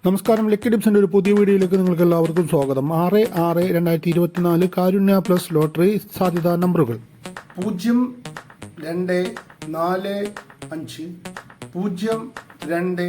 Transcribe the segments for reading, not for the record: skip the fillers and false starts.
നമസ്കാരം. ലക്കി ടിപ്സിൻ്റെ ഒരു പുതിയ വീഡിയോയിലേക്ക് നിങ്ങൾക്ക് എല്ലാവർക്കും സ്വാഗതം. 6/6/2024 കാരുണ്യ പ്ലസ് ലോട്ടറി സാധ്യതാ നമ്പറുകൾ 0245 0249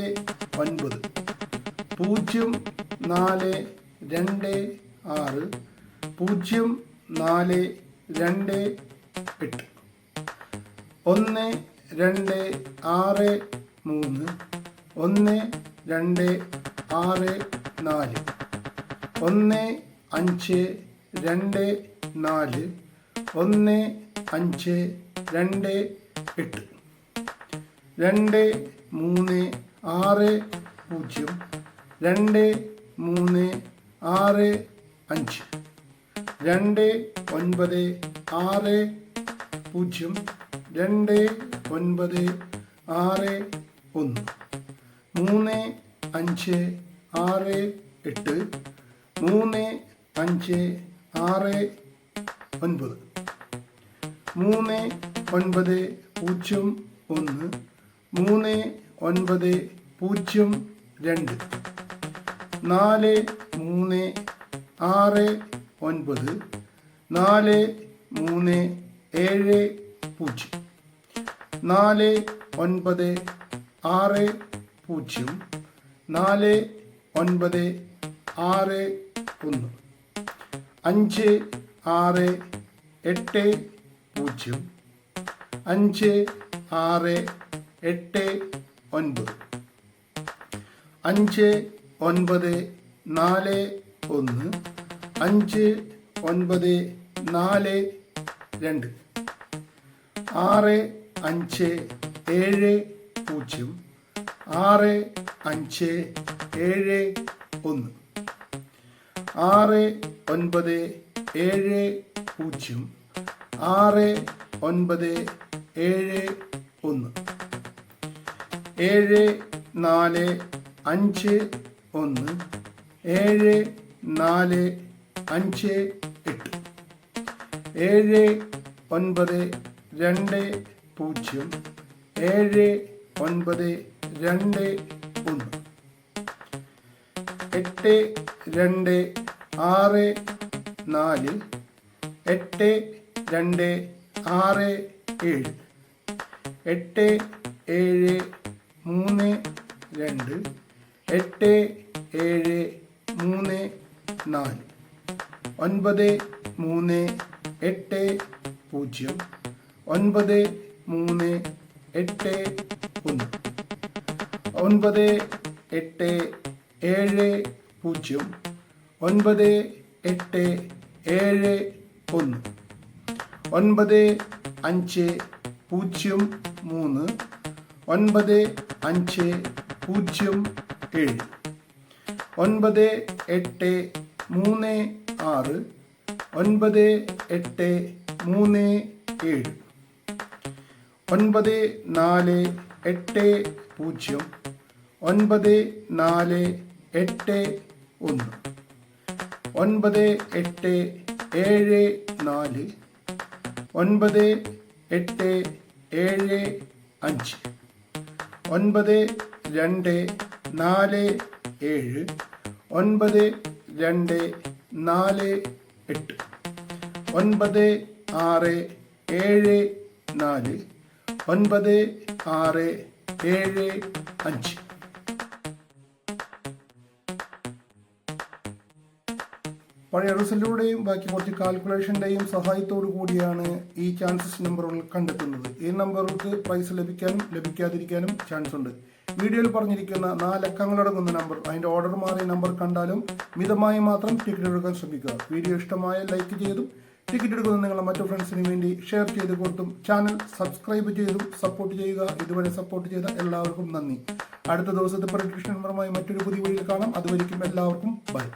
0426 പഴയ റിസൾട്ടിലൂടെയും ബാക്കി കുറച്ച് കാൽക്കുലേഷൻ്റെയും സഹായത്തോടു കൂടിയാണ് ഈ ചാൻസസ് നമ്പറുകൾ കണ്ടെത്തുന്നത്. ഈ നമ്പറുകൾക്ക് പ്രൈസ് ലഭിക്കാനും ലഭിക്കാതിരിക്കാനും ചാൻസ് ഉണ്ട്. വീഡിയോയിൽ പറഞ്ഞിരിക്കുന്ന 4 അക്കങ്ങളടങ്ങുന്ന നമ്പർ, അതിൻ്റെ ഓർഡർ മാറിയ നമ്പർ കണ്ടാലും മിതമായി മാത്രം ടിക്കറ്റ് എടുക്കാൻ ശ്രമിക്കുക. വീഡിയോ ഇഷ്ടമായ ലൈക്ക് ചെയ്തും ടിക്കറ്റ് എടുക്കുന്ന നിങ്ങളുടെ മറ്റു ഫ്രണ്ട്സിന് വേണ്ടി ഷെയർ ചെയ്ത് കൊടുത്തും ചാനൽ സബ്സ്ക്രൈബ് ചെയ്തും സപ്പോർട്ട് ചെയ്യുക. ഇതുവരെ സപ്പോർട്ട് ചെയ്ത എല്ലാവർക്കും നന്ദി. അടുത്ത ദിവസത്തെ പ്രഡിക്ഷൻ നമ്പറുമായി മറ്റൊരു പുതിയ വീഡിയോയിൽ കാണാം. അതുവരെയും എല്ലാവർക്കും ബൈ.